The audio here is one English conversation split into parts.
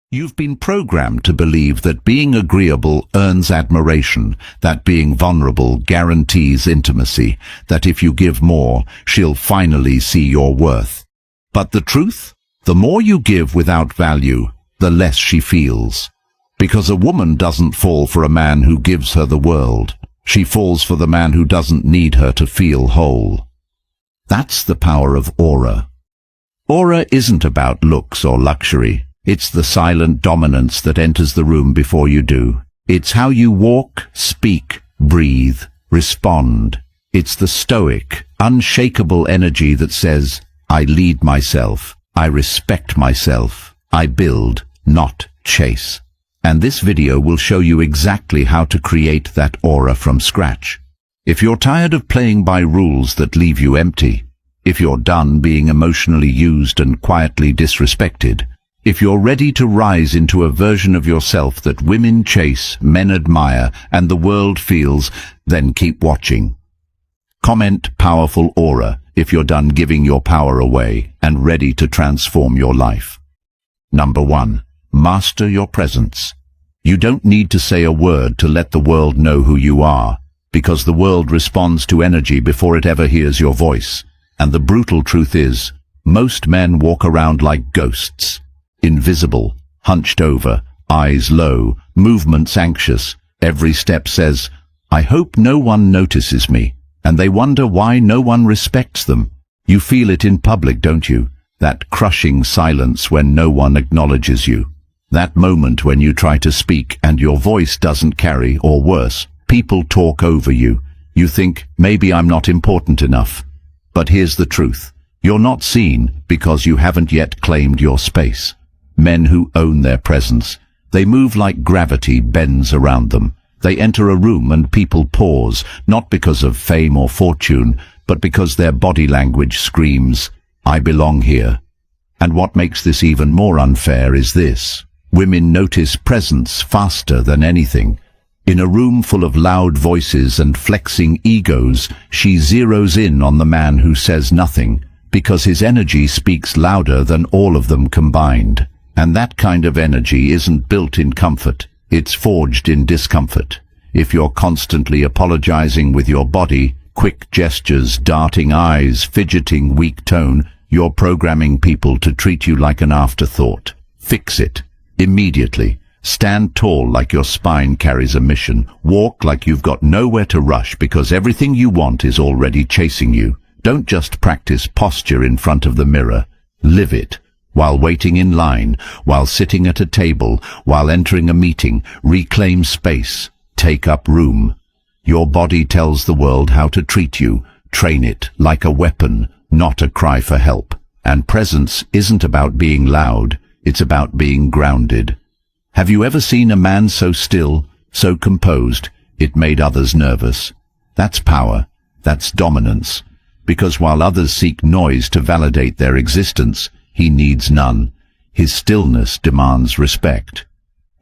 You've been programmed to believe that being agreeable earns admiration, that being vulnerable guarantees intimacy, that if you give more, she'll finally see your worth. But the truth? The more you give without value, the less she feels. Because a woman doesn't fall for a man who gives her the world. She falls for the man who doesn't need her to feel whole. That's the power of aura. Aura isn't about looks or luxury. It's the silent dominance that enters the room before you do. It's how you walk, speak, breathe, respond. It's the stoic, unshakable energy that says, I lead myself, I respect myself, I build, not chase. And this video will show you exactly how to create that aura from scratch. If you're tired of playing by rules that leave you empty, if you're done being emotionally used and quietly disrespected, if you're ready to rise into a version of yourself that women chase, men admire, and the world feels, then keep watching. Comment powerful aura if you're done giving your power away and ready to transform your life. Number 1. Master your presence. You don't need to say a word to let the world know who you are, because the world responds to energy before it ever hears your voice. And the brutal truth is, most men walk around like ghosts. Invisible, hunched over, eyes low, movements anxious. Every step says, I hope no one notices me, and they wonder why no one respects them. You feel it in public, don't you? That crushing silence when no one acknowledges you. That moment when you try to speak and your voice doesn't carry, or worse, people talk over you. You think, maybe I'm not important enough. But here's the truth. You're not seen because you haven't yet claimed your space. Men who own their presence, they move like gravity bends around them. They enter a room and people pause, not because of fame or fortune, but because their body language screams, I belong here. And what makes this even more unfair is this. Women notice presence faster than anything. In a room full of loud voices and flexing egos, she zeroes in on the man who says nothing, because his energy speaks louder than all of them combined. And that kind of energy isn't built in comfort, it's forged in discomfort. If you're constantly apologizing with your body, quick gestures, darting eyes, fidgeting weak tone, you're programming people to treat you like an afterthought. Fix it. Immediately. Stand tall like your spine carries a mission. Walk like you've got nowhere to rush because everything you want is already chasing you. Don't just practice posture in front of the mirror. Live it. While waiting in line, while sitting at a table, while entering a meeting, reclaim space. Take up room. Your body tells the world how to treat you. Train it like a weapon, not a cry for help. And presence isn't about being loud. It's about being grounded. Have you ever seen a man so still, so composed, it made others nervous? That's power. That's dominance. Because while others seek noise to validate their existence, he needs none. His stillness demands respect.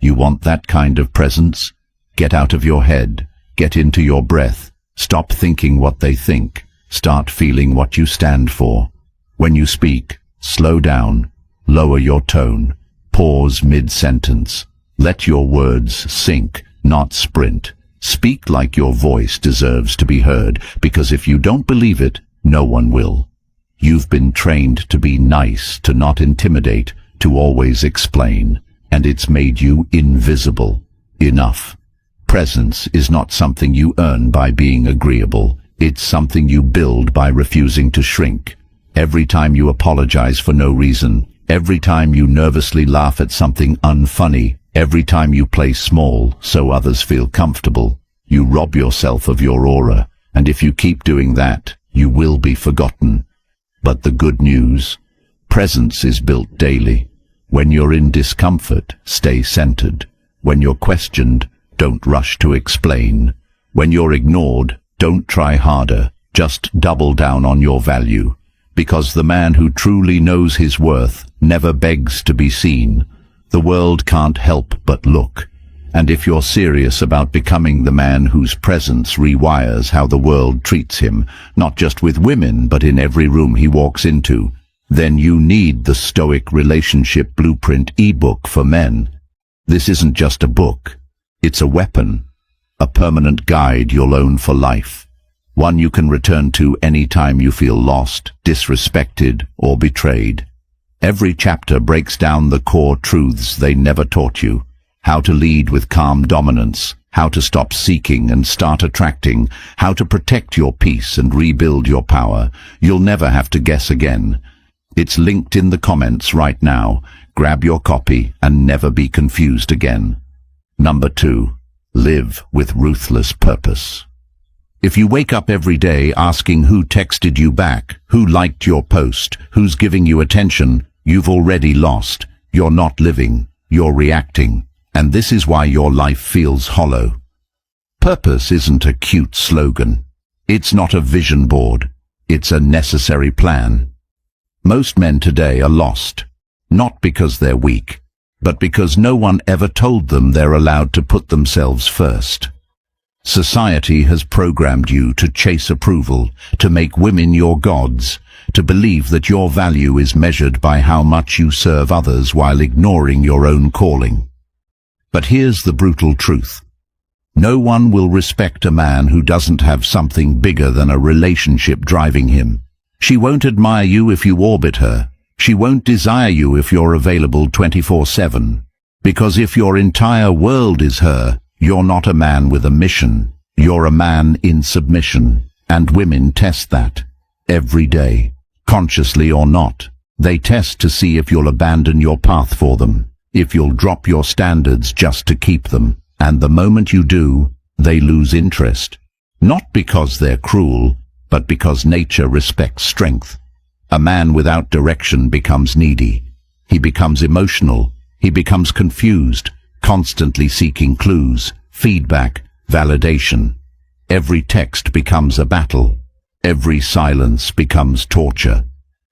You want that kind of presence? Get out of your head. Get into your breath. Stop thinking what they think. Start feeling what you stand for. When you speak, slow down. Lower your tone. Pause mid-sentence. Let your words sink, not sprint. Speak like your voice deserves to be heard, because if you don't believe it, no one will. You've been trained to be nice, to not intimidate, to always explain, and it's made you invisible. Enough. Presence is not something you earn by being agreeable. It's something you build by refusing to shrink. Every time you apologize for no reason, every time you nervously laugh at something unfunny, every time you play small so others feel comfortable, you rob yourself of your aura, and if you keep doing that, you will be forgotten. But the good news, presence is built daily. When you're in discomfort, stay centered. When you're questioned, don't rush to explain. When you're ignored, don't try harder, just double down on your value. Because the man who truly knows his worth never begs to be seen. The world can't help but look. And if you're serious about becoming the man whose presence rewires how the world treats him, not just with women but in every room he walks into, then you need the Stoic Relationship Blueprint ebook for men. This isn't just a book. It's a weapon, a permanent guide you'll own for life. One you can return to any time you feel lost, disrespected, or betrayed. Every chapter breaks down the core truths they never taught you. How to lead with calm dominance, how to stop seeking and start attracting, how to protect your peace and rebuild your power. You'll never have to guess again. It's linked in the comments right now. Grab your copy and never be confused again. Number 2. Live with ruthless purpose. If you wake up every day asking who texted you back, who liked your post, who's giving you attention, you've already lost. You're not living, you're reacting. And this is why your life feels hollow. Purpose isn't a cute slogan. It's not a vision board. It's a necessary plan. Most men today are lost, not because they're weak, but because no one ever told them they're allowed to put themselves first. Society has programmed you to chase approval, to make women your gods, to believe that your value is measured by how much you serve others while ignoring your own calling. But here's the brutal truth. No one will respect a man who doesn't have something bigger than a relationship driving him. She won't admire you if you orbit her. She won't desire you if you're available 24/7. Because if your entire world is her, you're not a man with a mission. You're a man in submission. And women test that every day, consciously or not. They test to see if you'll abandon your path for them, if you'll drop your standards just to keep them. And the moment you do, they lose interest. Not because they're cruel, but because nature respects strength. A man without direction becomes needy. He becomes emotional. He becomes confused, constantly seeking clues, feedback, validation. Every text becomes a battle. Every silence becomes torture.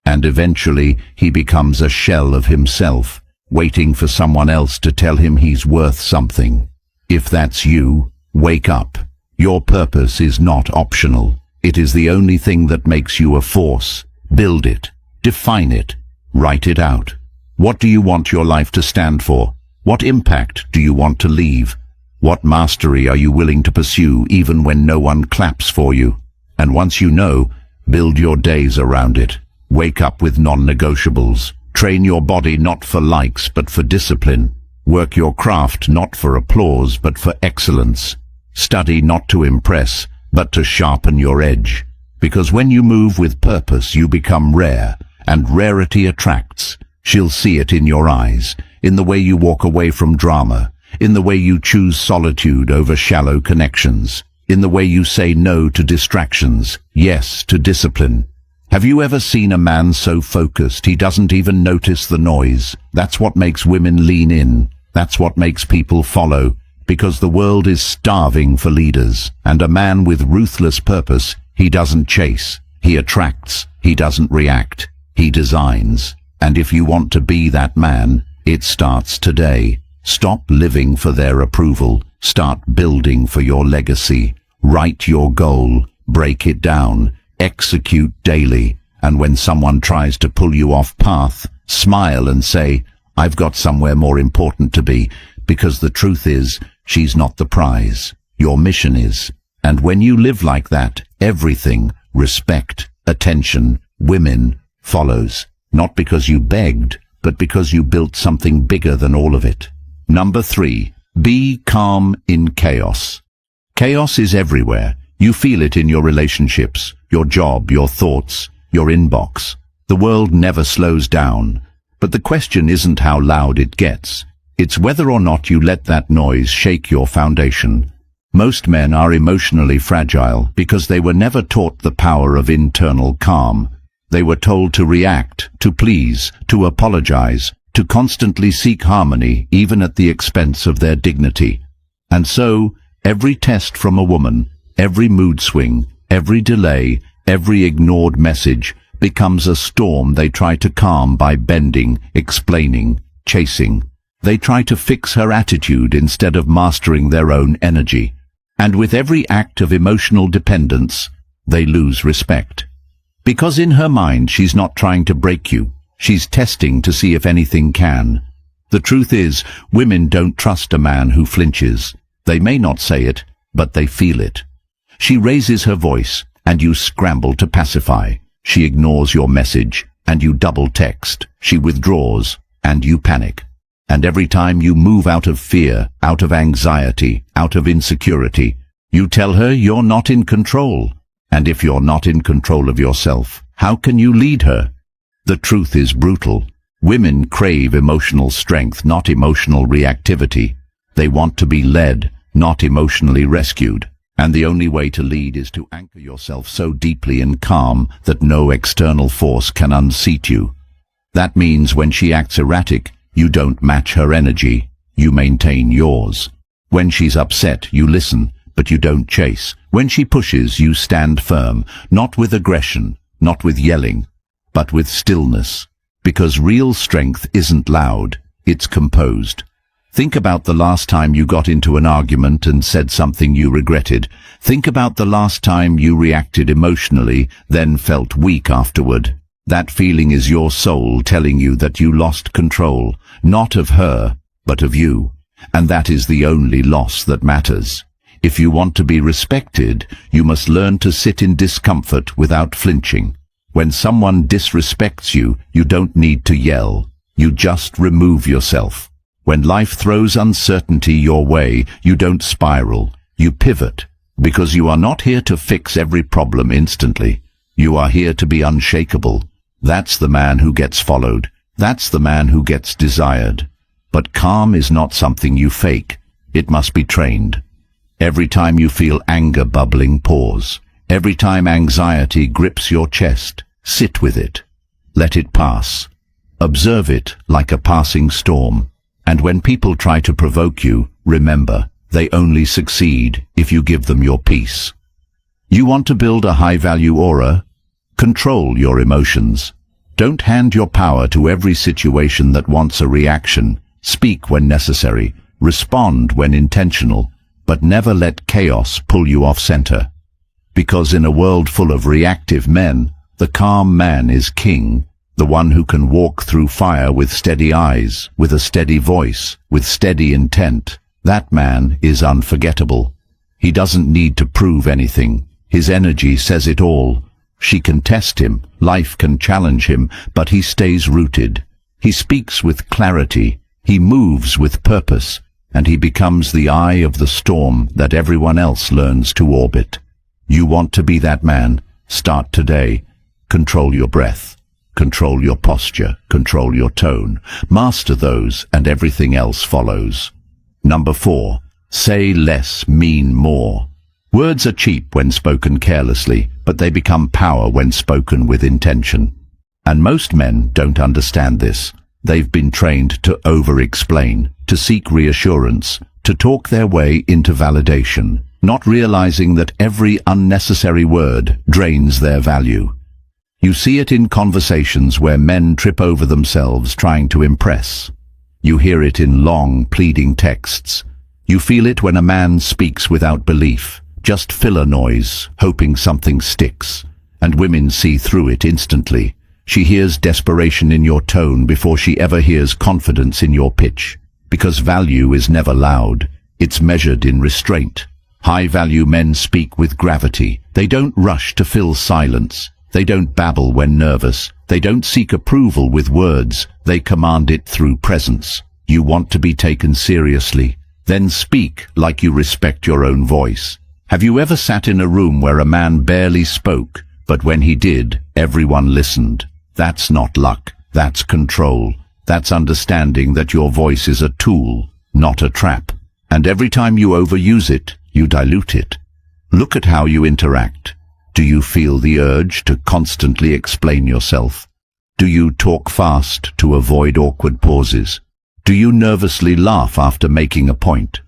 And eventually he becomes a shell of himself, waiting for someone else to tell him he's worth something. If that's you, wake up. Your purpose is not optional. It is the only thing that makes you a force. Build it. Define it. Write it out. What do you want your life to stand for? What impact do you want to leave? What mastery are you willing to pursue even when no one claps for you? And once you know, build your days around it. Wake up with non-negotiables. Train your body not for likes but for discipline. Work your craft not for applause but for excellence. Study not to impress but to sharpen your edge. Because when you move with purpose you become rare, and rarity attracts. She'll see it in your eyes, in the way you walk away from drama, in the way you choose solitude over shallow connections, in the way you say no to distractions, yes to discipline. Have you ever seen a man so focused he doesn't even notice the noise? That's what makes women lean in. That's what makes people follow, because the world is starving for leaders, and a man with ruthless purpose, he doesn't chase, he attracts, he doesn't react, he designs. And if you want to be that man, it starts today. Stop living for their approval. Start building for your legacy. Write your goal. Break it down. Execute daily. And when someone tries to pull you off path, smile and say, I've got somewhere more important to be, because the truth is, she's not the prize. Your mission is. And when you live like that, everything, respect, attention, women, follows. Not because you begged, but because you built something bigger than all of it. Number 3, be calm in chaos. Chaos is everywhere. You feel it in your relationships, your job, your thoughts, your inbox. The world never slows down. But the question isn't how loud it gets. It's whether or not you let that noise shake your foundation. Most men are emotionally fragile because they were never taught the power of internal calm. They were told to react, to please, to apologize, to constantly seek harmony, even at the expense of their dignity. And so, every test from a woman, every mood swing, every delay, every ignored message becomes a storm they try to calm by bending, explaining, chasing. They try to fix her attitude instead of mastering their own energy. And with every act of emotional dependence, they lose respect. Because in her mind she's not trying to break you. She's testing to see if anything can. The truth is, women don't trust a man who flinches. They may not say it, but they feel it. She raises her voice, and you scramble to pacify. She ignores your message, and you double text. She withdraws, and you panic. And every time you move out of fear, out of anxiety, out of insecurity, you tell her you're not in control. And if you're not in control of yourself, how can you lead her? The truth is brutal. Women crave emotional strength, not emotional reactivity. They want to be led, not emotionally rescued. And the only way to lead is to anchor yourself so deeply and calm that no external force can unseat you. That means when she acts erratic, you don't match her energy, you maintain yours. When she's upset, you listen, but you don't chase. When she pushes, you stand firm, not with aggression, not with yelling, but with stillness. Because real strength isn't loud, it's composed. Think about the last time you got into an argument and said something you regretted. Think about the last time you reacted emotionally, then felt weak afterward. That feeling is your soul telling you that you lost control, not of her, but of you. And that is the only loss that matters. If you want to be respected, you must learn to sit in discomfort without flinching. When someone disrespects you, you don't need to yell. You just remove yourself. When life throws uncertainty your way, you don't spiral. You pivot. Because you are not here to fix every problem instantly. You are here to be unshakable. That's the man who gets followed. That's the man who gets desired. But calm is not something you fake. It must be trained. Every time you feel anger bubbling, pause. Every time anxiety grips your chest, sit with it. Let it pass. Observe it like a passing storm. And when people try to provoke you, remember, they only succeed if you give them your peace. You want to build a high-value aura? Control your emotions. Don't hand your power to every situation that wants a reaction. Speak when necessary. Respond when intentional. But never let chaos pull you off center. Because in a world full of reactive men, the calm man is king, the one who can walk through fire with steady eyes, with a steady voice, with steady intent. That man is unforgettable. He doesn't need to prove anything. His energy says it all. She can test him, life can challenge him, but he stays rooted. He speaks with clarity, he moves with purpose, and he becomes the eye of the storm that everyone else learns to orbit. You want to be that man? Start today. Control your breath. Control your posture. Control your tone. Master those, and everything else follows. Number 4. Say less, mean more. Words are cheap when spoken carelessly, but they become power when spoken with intention. And most men don't understand this. They've been trained to over-explain, to seek reassurance, to talk their way into validation, not realizing that every unnecessary word drains their value. You see it in conversations where men trip over themselves trying to impress. You hear it in long, pleading texts. You feel it when a man speaks without belief, just filler noise, hoping something sticks. And women see through it instantly. She hears desperation in your tone before she ever hears confidence in your pitch. Because value is never loud. It's measured in restraint. High-value men speak with gravity. They don't rush to fill silence. They don't babble when nervous. They don't seek approval with words. They command it through presence. You want to be taken seriously? Then speak like you respect your own voice. Have you ever sat in a room where a man barely spoke, but when he did, everyone listened? That's not luck. That's control. That's understanding that your voice is a tool, not a trap. And every time you overuse it, you dilute it. Look at how you interact. Do you feel the urge to constantly explain yourself? Do you talk fast to avoid awkward pauses? Do you nervously laugh after making a point?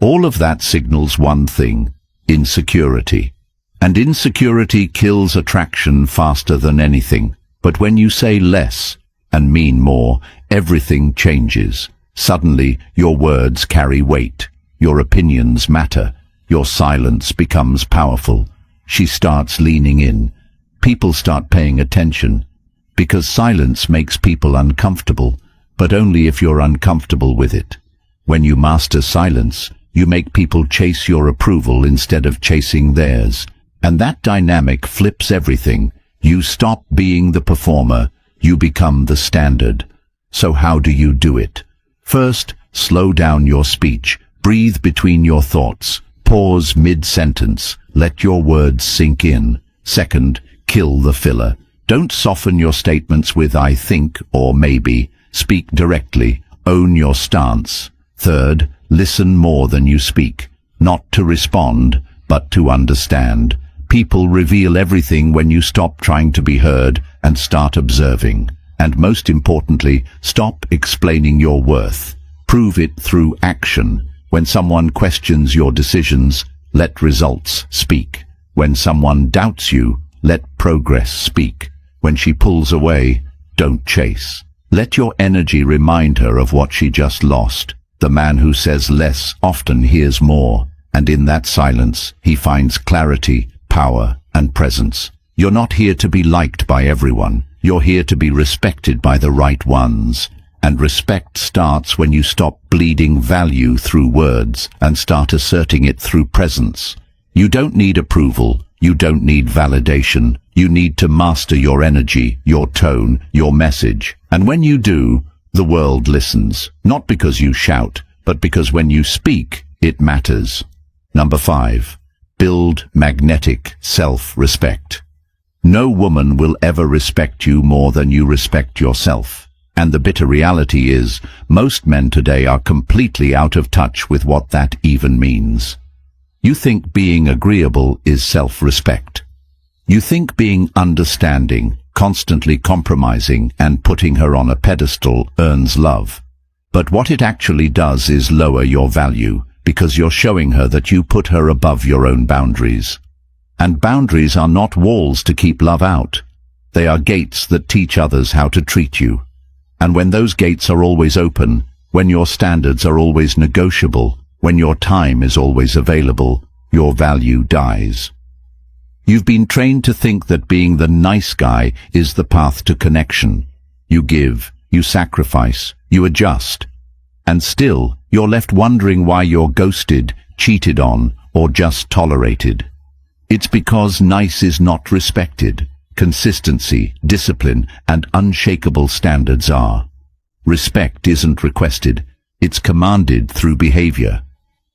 All of that signals one thing: insecurity. And insecurity kills attraction faster than anything. But when you say less and mean more, everything changes. Suddenly, your words carry weight. Your opinions matter. Your silence becomes powerful. She starts leaning in. people start paying attention, because silence makes people uncomfortable, but only if you're uncomfortable with it. When you master silence, you make people chase your approval instead of chasing theirs, and that dynamic flips everything. You stop being the performer, you become the standard. So how do you do it? First, slow down your speech, breathe between your thoughts, pause mid-sentence, let your words sink in. Second, kill the filler. Don't soften your statements with "I think" or "maybe." Speak directly, own your stance. Third, listen more than you speak, not to respond, but to understand. People reveal everything when you stop trying to be heard and start observing. And most importantly, stop explaining your worth. Prove it through action. When someone questions your decisions, let results speak. When someone doubts you, let progress speak. When she pulls away, don't chase. Let your energy remind her of what she just lost. The man who says less often hears more, and in that silence, he finds clarity, power, and presence. You're not here to be liked by everyone. You're here to be respected by the right ones. And respect starts when you stop bleeding value through words and start asserting it through presence. You don't need approval. You don't need validation. You need to master your energy, your tone, your message. And when you do, the world listens. Not because you shout, but because when you speak, it matters. Number 5. Build magnetic self-respect. No woman will ever respect you more than you respect yourself. And the bitter reality is, most men today are completely out of touch with what that even means. You think being agreeable is self-respect. You think being understanding, constantly compromising and putting her on a pedestal earns love. But what it actually does is lower your value, because you're showing her that you put her above your own boundaries. And boundaries are not walls to keep love out. They are gates that teach others how to treat you. And when those gates are always open, when your standards are always negotiable, when your time is always available, your value dies. You've been trained to think that being the nice guy is the path to connection. You give, you sacrifice, you adjust. And still, you're left wondering why you're ghosted, cheated on, or just tolerated. It's because nice is not respected. Consistency, discipline, and unshakable standards are. Respect isn't requested, it's commanded through behavior.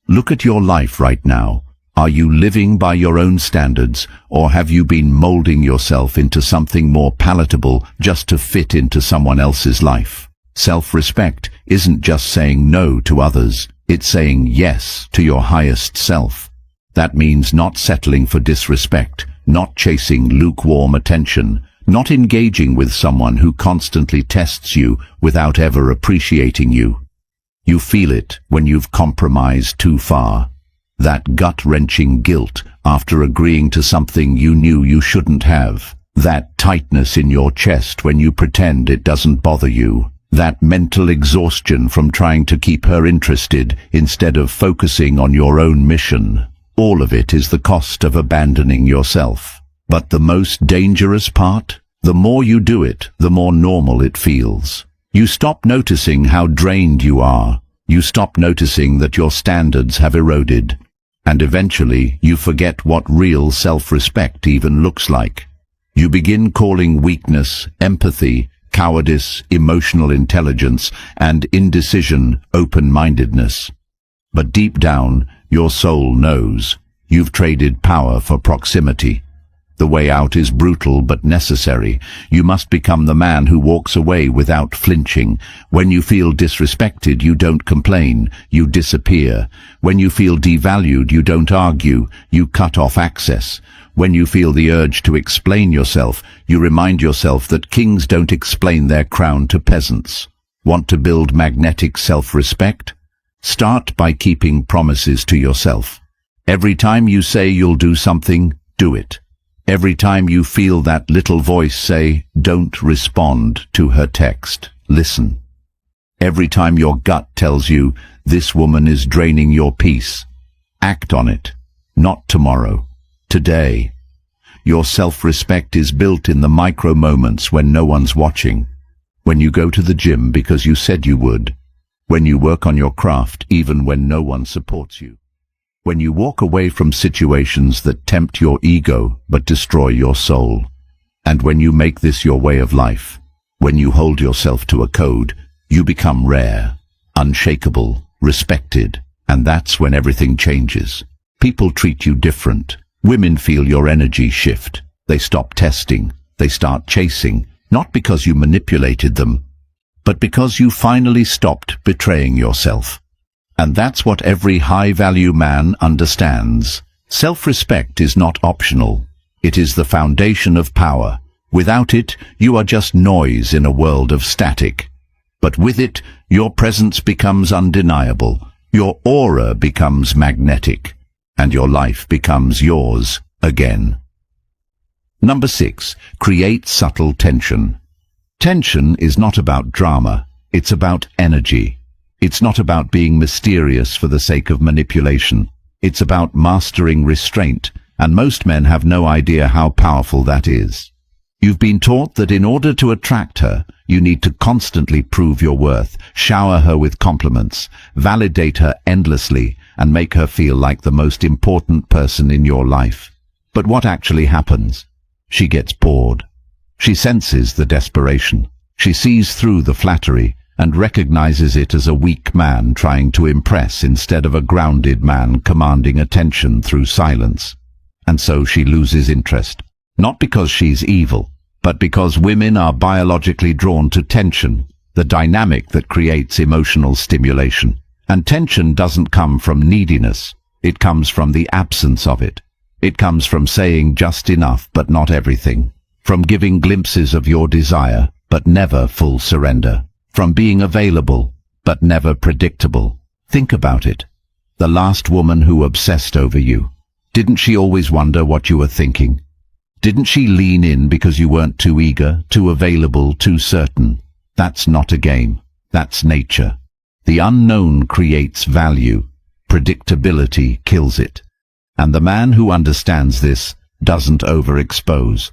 Look at your life right now. Are you living by your own standards, or have you been molding yourself into something more palatable just to fit into someone else's life? Self-respect isn't just saying no to others, it's saying yes to your highest self. That means not settling for disrespect, not chasing lukewarm attention, not engaging with someone who constantly tests you without ever appreciating you. You feel it when you've compromised too far. That gut-wrenching guilt after agreeing to something you knew you shouldn't have. That tightness in your chest when you pretend it doesn't bother you. That mental exhaustion from trying to keep her interested instead of focusing on your own mission. All of it is the cost of abandoning yourself. But the most dangerous part? The more you do it, the more normal it feels. You stop noticing how drained you are. You stop noticing that your standards have eroded. And eventually, you forget what real self-respect even looks like. You begin calling weakness, empathy, cowardice, emotional intelligence, and indecision open-mindedness. But deep down, your soul knows you've traded power for proximity. The way out is brutal but necessary. You must become the man who walks away without flinching. When you feel disrespected, you don't complain, you disappear. When you feel devalued, you don't argue, you cut off access. When you feel the urge to explain yourself, you remind yourself that kings don't explain their crown to peasants. Want to build magnetic self-respect? Start by keeping promises to yourself. Every time you say you'll do something, do it. Every time you feel that little voice say, "Don't respond" to her text, listen. Every time your gut tells you, "This woman is draining your peace," act on it. Not tomorrow, today. Your self-respect is built in the micro moments when no one's watching. When you go to the gym because you said you would. When you work on your craft even when no one supports you. When you walk away from situations that tempt your ego but destroy your soul. And when you make this your way of life, when you hold yourself to a code, you become rare, unshakable, respected, and that's when everything changes. People treat you different. Women feel your energy shift. They stop testing. They start chasing, not because you manipulated them, but because you finally stopped betraying yourself. And that's what every high-value man understands. Self-respect is not optional. It is the foundation of power. Without it, you are just noise in a world of static. But with it, your presence becomes undeniable. Your aura becomes magnetic. And your life becomes yours again. Number 6. Create subtle tension. Tension is not about drama. It's about energy. It's not about being mysterious for the sake of manipulation. It's about mastering restraint, and most men have no idea how powerful that is. You've been taught that in order to attract her, you need to constantly prove your worth, shower her with compliments, validate her endlessly, and make her feel like the most important person in your life. But what actually happens? She gets bored. She senses the desperation. She sees through the flattery and recognizes it as a weak man trying to impress instead of a grounded man commanding attention through silence. And so she loses interest. Not because she's evil, but because women are biologically drawn to tension, the dynamic that creates emotional stimulation. And tension doesn't come from neediness. It comes from the absence of it. It comes from saying just enough but not everything. From giving glimpses of your desire but never full surrender. From being available but never predictable. Think about it. The last woman who obsessed over you. Didn't she always wonder what you were thinking? Didn't she lean in because you weren't too eager, too available, too certain? That's not a game. That's nature. The unknown creates value. Predictability kills it. And the man who understands this doesn't overexpose.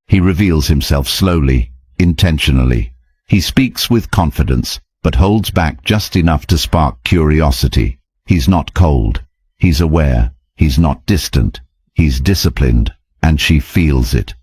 He reveals himself slowly, intentionally. He speaks with confidence, but holds back just enough to spark curiosity. He's not cold. He's aware. He's not distant. He's disciplined, and she feels it.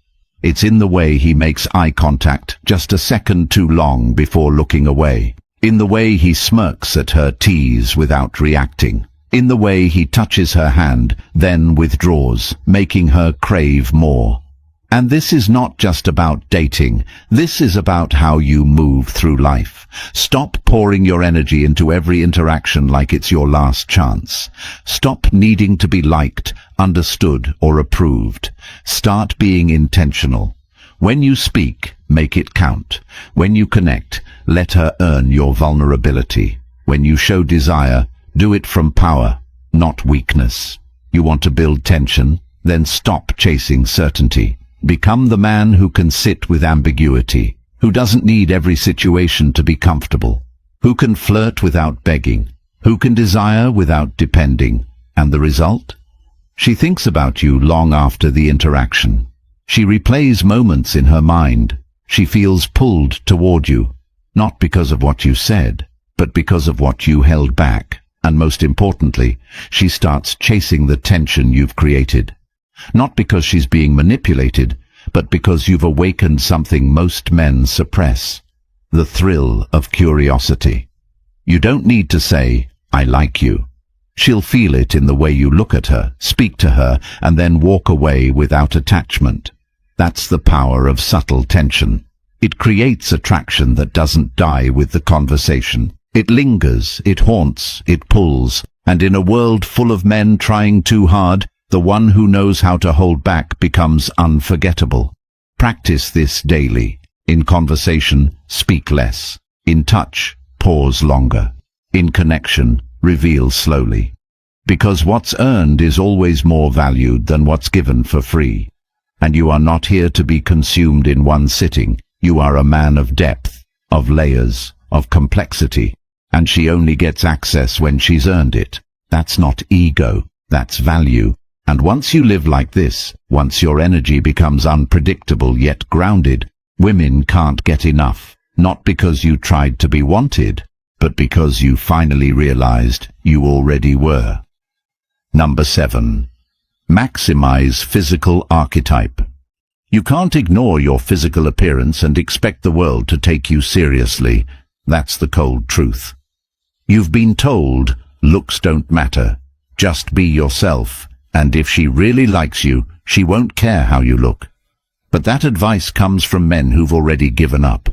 It's in the way he makes eye contact just a second too long before looking away. In the way he smirks at her tease without reacting. In the way he touches her hand, then withdraws, making her crave more. And this is not just about dating. This is about how you move through life. Stop pouring your energy into every interaction like it's your last chance. Stop needing to be liked, understood, or approved. Start being intentional. When you speak, make it count. When you connect, let her earn your vulnerability. When you show desire, do it from power, not weakness. You want to build tension? Then stop chasing certainty. Become the man who can sit with ambiguity, who doesn't need every situation to be comfortable, who can flirt without begging, who can desire without depending. And the result? She thinks about you long after the interaction. She replays moments in her mind. She feels pulled toward you, not because of what you said, but because of what you held back. And most importantly, she starts chasing the tension you've created. Not because she's being manipulated, but because you've awakened something most men suppress. The thrill of curiosity. You don't need to say, "I like you." She'll feel it in the way you look at her, speak to her, and then walk away without attachment. That's the power of subtle tension. It creates attraction that doesn't die with the conversation. It lingers, it haunts, it pulls, and in a world full of men trying too hard, the one who knows how to hold back becomes unforgettable. Practice this daily. In conversation, speak less. In touch, pause longer. In connection, reveal slowly. Because what's earned is always more valued than what's given for free. And you are not here to be consumed in one sitting. You are a man of depth, of layers, of complexity. And she only gets access when she's earned it. That's not ego, that's value. And once you live like this, once your energy becomes unpredictable yet grounded, women can't get enough. Not because you tried to be wanted, but because you finally realized you already were. Number 7. Maximize physical archetype. You can't ignore your physical appearance and expect the world to take you seriously. That's the cold truth. You've been told, looks don't matter. Just be yourself, and if she really likes you, she won't care how you look. But that advice comes from men who've already given up.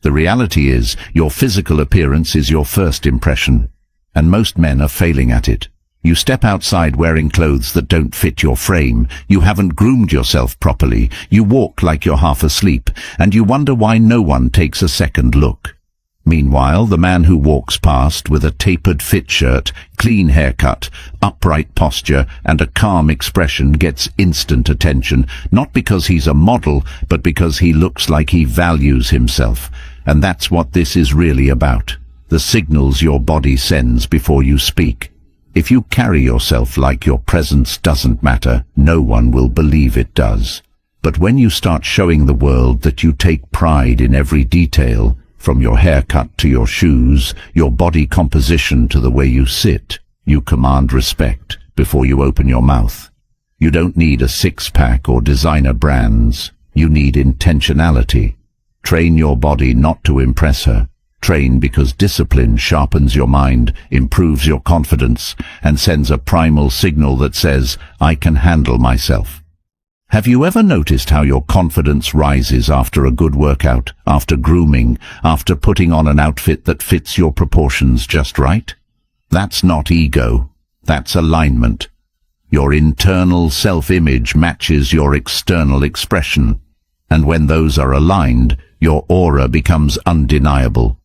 The reality is, your physical appearance is your first impression, and most men are failing at it. You step outside wearing clothes that don't fit your frame, you haven't groomed yourself properly, you walk like you're half asleep, and you wonder why no one takes a second look. Meanwhile, the man who walks past with a tapered fit shirt, clean haircut, upright posture, and a calm expression gets instant attention, not because he's a model, but because he looks like he values himself. And that's what this is really about. The signals your body sends before you speak. If you carry yourself like your presence doesn't matter, no one will believe it does. But when you start showing the world that you take pride in every detail, from your haircut to your shoes, your body composition to the way you sit, you command respect before you open your mouth. You don't need a six-pack or designer brands. You need intentionality. Train your body not to impress her. Train because discipline sharpens your mind, improves your confidence, and sends a primal signal that says, I can handle myself. Have you ever noticed how your confidence rises after a good workout, after grooming, after putting on an outfit that fits your proportions just right? That's not ego. That's alignment. Your internal self-image matches your external expression. And when those are aligned, your aura becomes undeniable.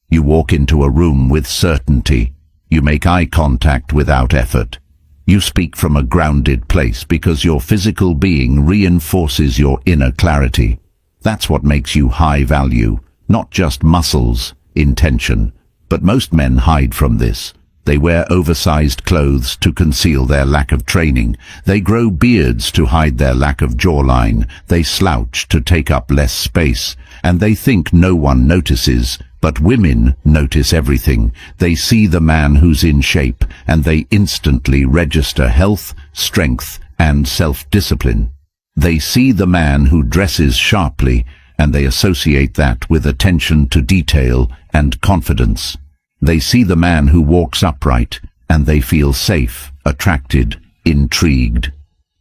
You walk into a room with certainty. You make eye contact without effort. You speak from a grounded place because your physical being reinforces your inner clarity. That's what makes you high value, not just muscles, intention. But most men hide from this. They wear oversized clothes to conceal their lack of training. They grow beards to hide their lack of jawline. They slouch to take up less space. And they think no one notices. But women notice everything. They see the man who's in shape, and they instantly register health, strength, and self-discipline. They see the man who dresses sharply, and they associate that with attention to detail and confidence. They see the man who walks upright, and they feel safe, attracted, intrigued.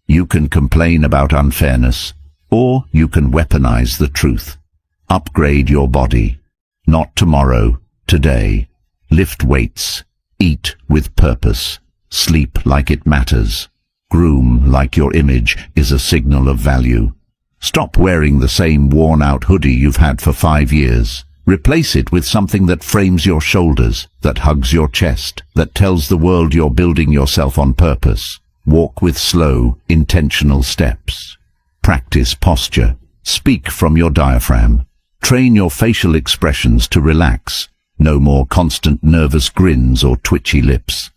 You can complain about unfairness, or you can weaponize the truth. Upgrade your body. Not tomorrow, today. Lift weights. Eat with purpose. Sleep like it matters. Groom like your image is a signal of value. Stop wearing the same worn-out hoodie you've had for 5 years. Replace it with something that frames your shoulders, that hugs your chest, that tells the world you're building yourself on purpose. Walk with slow, intentional steps. Practice posture. Speak from your diaphragm. Train your facial expressions to relax. No more constant nervous grins or twitchy lips.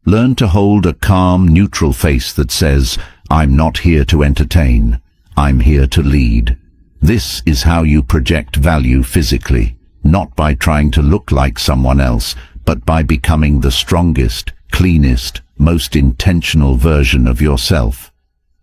Learn to hold a calm, neutral face that says, I'm not here to entertain. I'm here to lead. This is how you project value physically, not by trying to look like someone else, but by becoming the strongest, cleanest, most intentional version of yourself.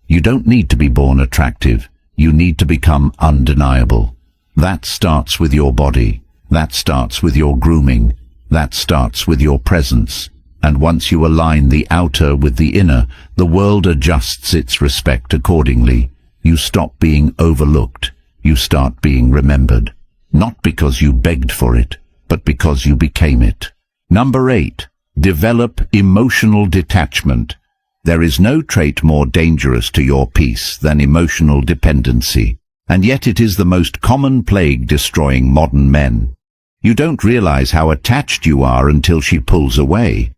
You don't need to be born attractive. You need to become undeniable. That starts with your body. That starts with your grooming. That starts with your presence. And once you align the outer with the inner, the world adjusts its respect accordingly. You stop being overlooked. You start being remembered. Not because you begged for it, but because you became it. Number 8. Develop emotional detachment. There is no trait more dangerous to your peace than emotional dependency. And yet it is the most common plague destroying modern men. You don't realize how attached you are until she pulls away.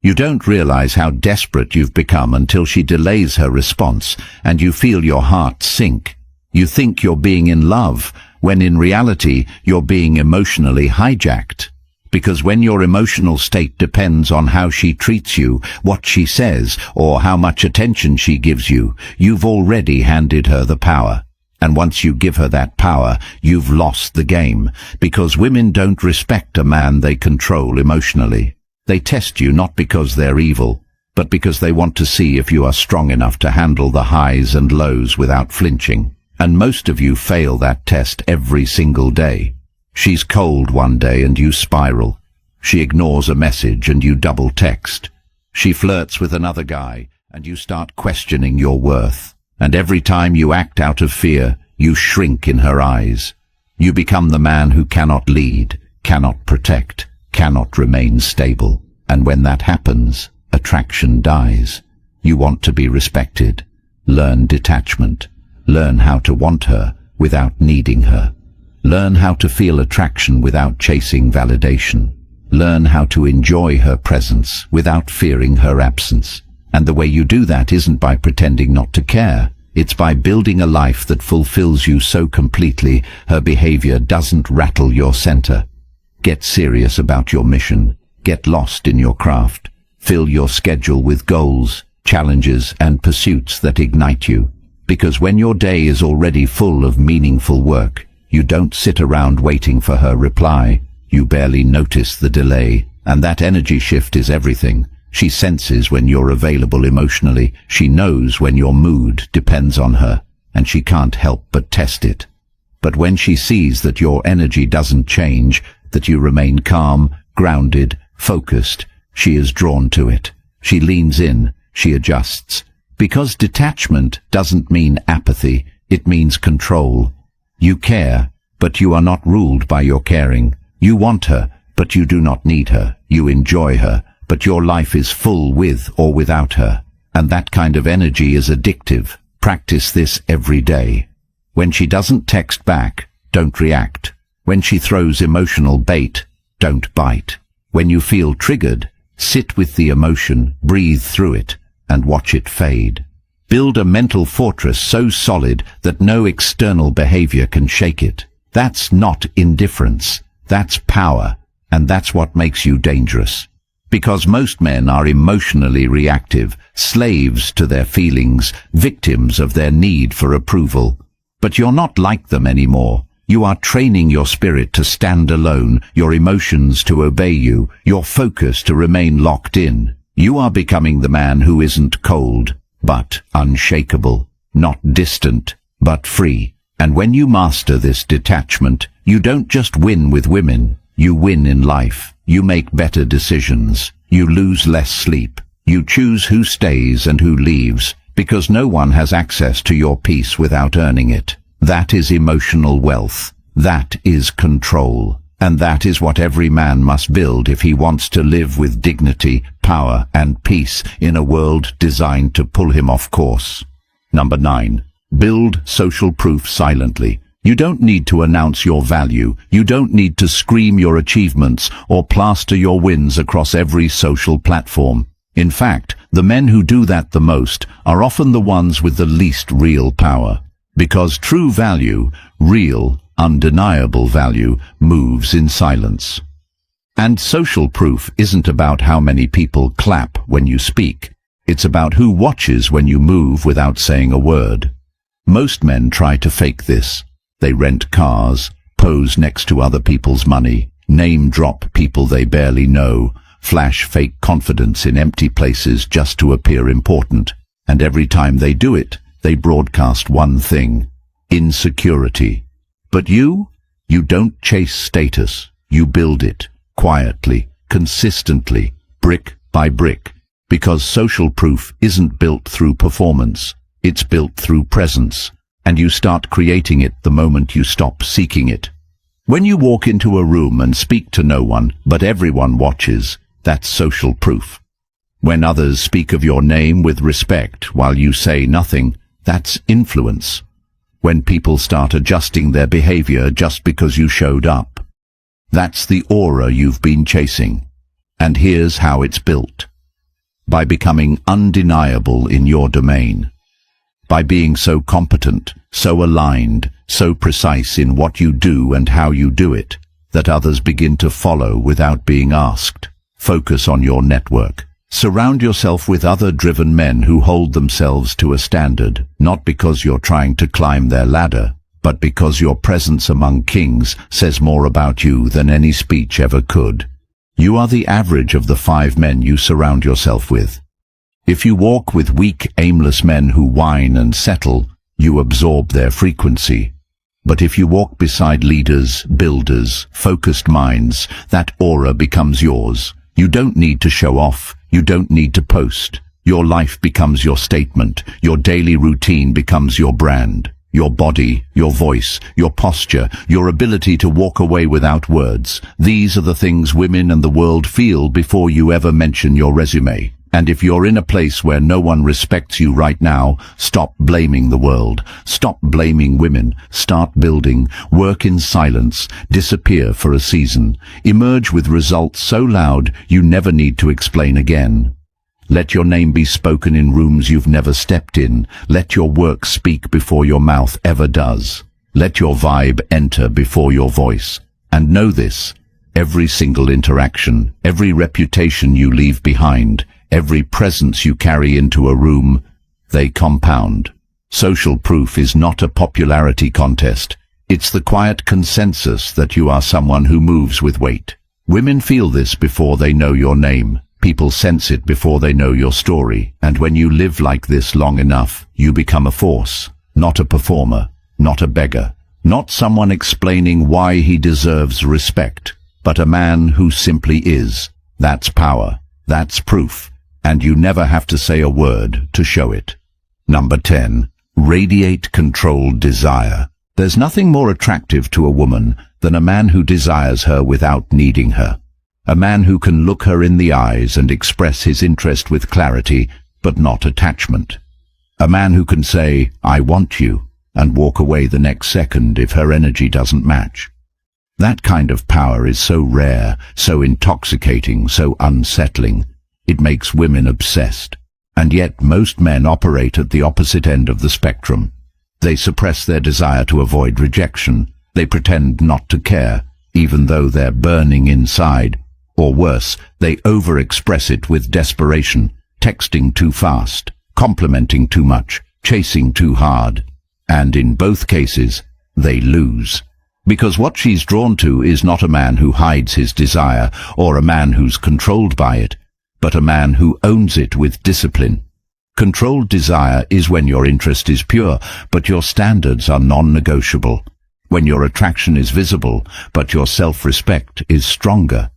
You don't realize how desperate you've become until she delays her response, and you feel your heart sink. You think you're being in love, when in reality you're being emotionally hijacked. Because when your emotional state depends on how she treats you, what she says, or how much attention she gives you, you've already handed her the power. And once you give her that power, you've lost the game, because women don't respect a man they control emotionally. They test you not because they're evil, but because they want to see if you are strong enough to handle the highs and lows without flinching. And most of you fail that test every single day. She's cold one day and you spiral. She ignores a message and you double text. She flirts with another guy and you start questioning your worth. And every time you act out of fear, you shrink in her eyes. You become the man who cannot lead, cannot protect, cannot remain stable. And when that happens, attraction dies. You want to be respected. Learn detachment. Learn how to want her without needing her. Learn how to feel attraction without chasing validation. Learn how to enjoy her presence without fearing her absence. And the way you do that isn't by pretending not to care. It's by building a life that fulfills you so completely her behavior doesn't rattle your center. Get serious about your mission. Get lost in your craft. Fill your schedule with goals, challenges, and pursuits that ignite you. Because when your day is already full of meaningful work, you don't sit around waiting for her reply. You barely notice the delay, and that energy shift is everything. She senses when you're available emotionally. She knows when your mood depends on her, and she can't help but test it. But when she sees that your energy doesn't change, that you remain calm, grounded, focused, she is drawn to it. She leans in, she adjusts. Because detachment doesn't mean apathy, it means control. You care, but you are not ruled by your caring. You want her, but you do not need her. You enjoy her, but your life is full with or without her. And that kind of energy is addictive. Practice this every day. When she doesn't text back, don't react. When she throws emotional bait, don't bite. When you feel triggered, sit with the emotion, breathe through it, and watch it fade. Build a mental fortress so solid that no external behavior can shake it. That's not indifference. That's power, and that's what makes you dangerous. Because most men are emotionally reactive, slaves to their feelings, victims of their need for approval. But you're not like them anymore. You are training your spirit to stand alone, your emotions to obey you, your focus to remain locked in. You are becoming the man who isn't cold, but unshakable, not distant, but free. And when you master this detachment, you don't just win with women, you win in life. You make better decisions. You lose less sleep. You choose who stays and who leaves, because no one has access to your peace without earning it. That is emotional wealth. That is control. And that is what every man must build if he wants to live with dignity, power, and peace in a world designed to pull him off course. Number 9. Build social proof silently. You don't need to announce your value. You don't need to scream your achievements or plaster your wins across every social platform. In fact, the men who do that the most are often the ones with the least real power. Because true value, real, undeniable value, moves in silence. And social proof isn't about how many people clap when you speak. It's about who watches when you move without saying a word. Most men try to fake this. They rent cars, pose next to other people's money, name drop people they barely know, flash fake confidence in empty places just to appear important. And every time they do it, they broadcast one thing: insecurity. But you don't chase status. You build it, quietly, consistently, brick by brick. Because social proof isn't built through performance. It's built through presence. And you start creating it the moment you stop seeking it. When you walk into a room and speak to no one, but everyone watches, that's social proof. When others speak of your name with respect while you say nothing, that's influence. When people start adjusting their behavior just because you showed up, that's the aura you've been chasing. And here's how it's built. By becoming undeniable in your domain. By being so competent, so aligned, so precise in what you do and how you do it, that others begin to follow witut being asked. Focus on your network. Surround yourself with other driven men who hold themselves to a standard, not because you're trying to climb their ladder, but because your presence among kings says more about you than any speech ever could. You are the average of the 5 men you surround yourself with. If you walk with weak, aimless men who whine and settle, you absorb their frequency. But if you walk beside leaders, builders, focused minds, that aura becomes yours. You don't need to show off. You don't need to post. Your life becomes your statement. Your daily routine becomes your brand. Your body, your voice, your posture, your ability to walk away without words. These are the things women and the world feel before you ever mention your resume. And if you're in a place where no one respects you right now, stop blaming the world. Stop blaming women. Start building. Work in silence. Disappear for a season. Emerge with results so loud you never need to explain again. Let your name be spoken in rooms you've never stepped in. Let your work speak before your mouth ever does. Let your vibe enter before your voice. And know this, every single interaction, every reputation you leave behind, every presence you carry into a room, they compound. Social proof is not a popularity contest. It's the quiet consensus that you are someone who moves with weight. Women feel this before they know your name. People sense it before they know your story. And when you live like this long enough, you become a force, not a performer, not a beggar, not someone explaining why he deserves respect, but a man who simply is. That's power. That's proof. And you never have to say a word to show it. Number 10. Radiate controlled desire. There's nothing more attractive to a woman than a man who desires her without needing her. A man who can look her in the eyes and express his interest with clarity, but not attachment. A man who can say, "I want you," and walk away the next second if her energy doesn't match. That kind of power is so rare, so intoxicating, so unsettling. It makes women obsessed. And yet most men operate at the opposite end of the spectrum. They suppress their desire to avoid rejection. They pretend not to care, even though they're burning inside. Or worse, they overexpress it with desperation, texting too fast, complimenting too much, chasing too hard. And in both cases, they lose. Because what she's drawn to is not a man who hides his desire or a man who's controlled by it, but a man who owns it with discipline. Controlled desire is when your interest is pure, but your standards are non-negotiable. When your attraction is visible, but your self-respect is stronger.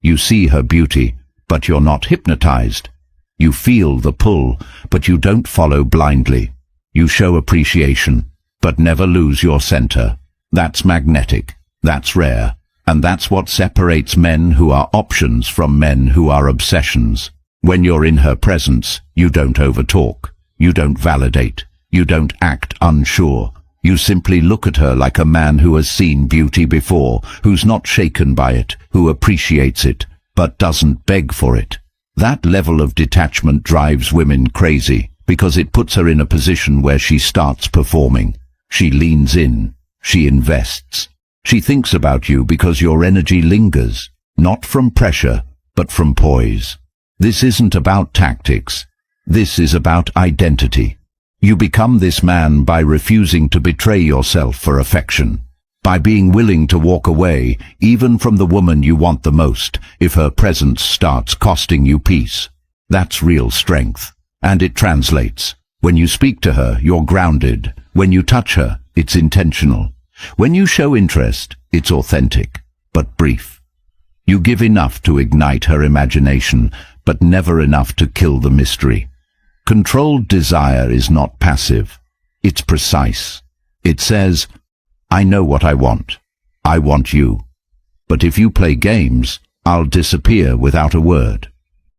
You see her beauty, but you're not hypnotized. You feel the pull, but you don't follow blindly. You show appreciation, but never lose your center. That's magnetic. That's rare. And that's what separates men who are options from men who are obsessions. When you're in her presence, you don't overtalk. You don't validate. You don't act unsure. You simply look at her like a man who has seen beauty before, who's not shaken by it, who appreciates it, but doesn't beg for it. That level of detachment drives women crazy, because it puts her in a position where she starts performing. She leans in. She invests. She thinks about you because your energy lingers, not from pressure, but from poise. This isn't about tactics. This is about identity. You become this man by refusing to betray yourself for affection, by being willing to walk away, even from the woman you want the most, if her presence starts costing you peace. That's real strength, and it translates. When you speak to her, you're grounded. When you touch her, it's intentional. When you show interest, it's authentic, but brief. You give enough to ignite her imagination, but never enough to kill the mystery. Controlled desire is not passive. It's precise. It says, I know what I want. I want you. But if you play games, I'll disappear without a word.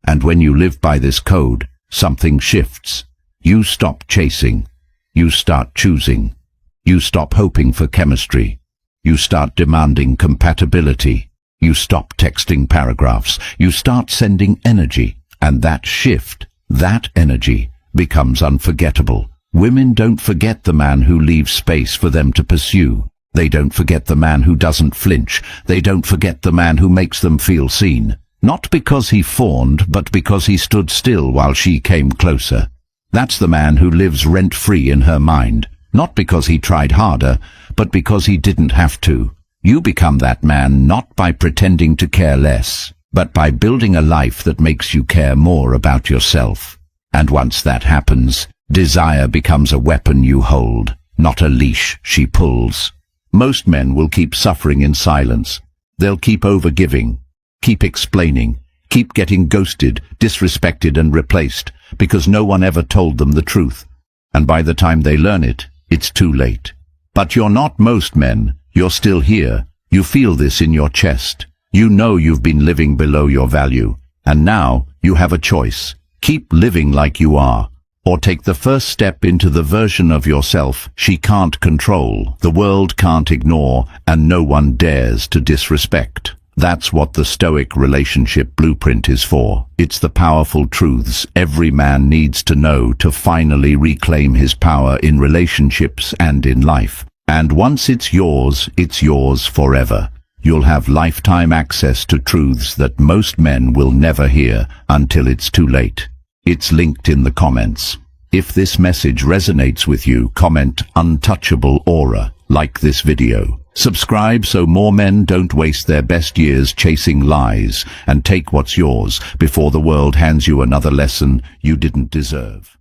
And when you live by this code, something shifts. You stop chasing. You start choosing. You stop hoping for chemistry. You start demanding compatibility. You stop texting paragraphs. You start sending energy. And that shift, that energy, becomes unforgettable. Women don't forget the man who leaves space for them to pursue. They don't forget the man who doesn't flinch. They don't forget the man who makes them feel seen. Not because he fawned, but because he stood still while she came closer. That's the man who lives rent-free in her mind. Not because he tried harder, but because he didn't have to. You become that man not by pretending to care less, but by building a life that makes you care more about yourself. And once that happens, desire becomes a weapon you hold, not a leash she pulls. Most men will keep suffering in silence. They'll keep overgiving, keep explaining, keep getting ghosted, disrespected and replaced, because no one ever told them the truth. And by the time they learn it, it's too late. But you're not most men. You're still here. You feel this in your chest. You know you've been living below your value. And now you have a choice. Keep living like you are, or take the first step into the version of yourself she can't control, the world can't ignore, and no one dares to disrespect. That's what the Stoic relationship blueprint is for. It's the powerful truths every man needs to know to finally reclaim his power in relationships and in life. And once it's yours forever. You'll have lifetime access to truths that most men will never hear until it's too late. It's linked in the comments. If this message resonates with you, comment untouchable aura, like this video. Subscribe so more men don't waste their best years chasing lies, and take what's yours before the world hands you another lesson you didn't deserve.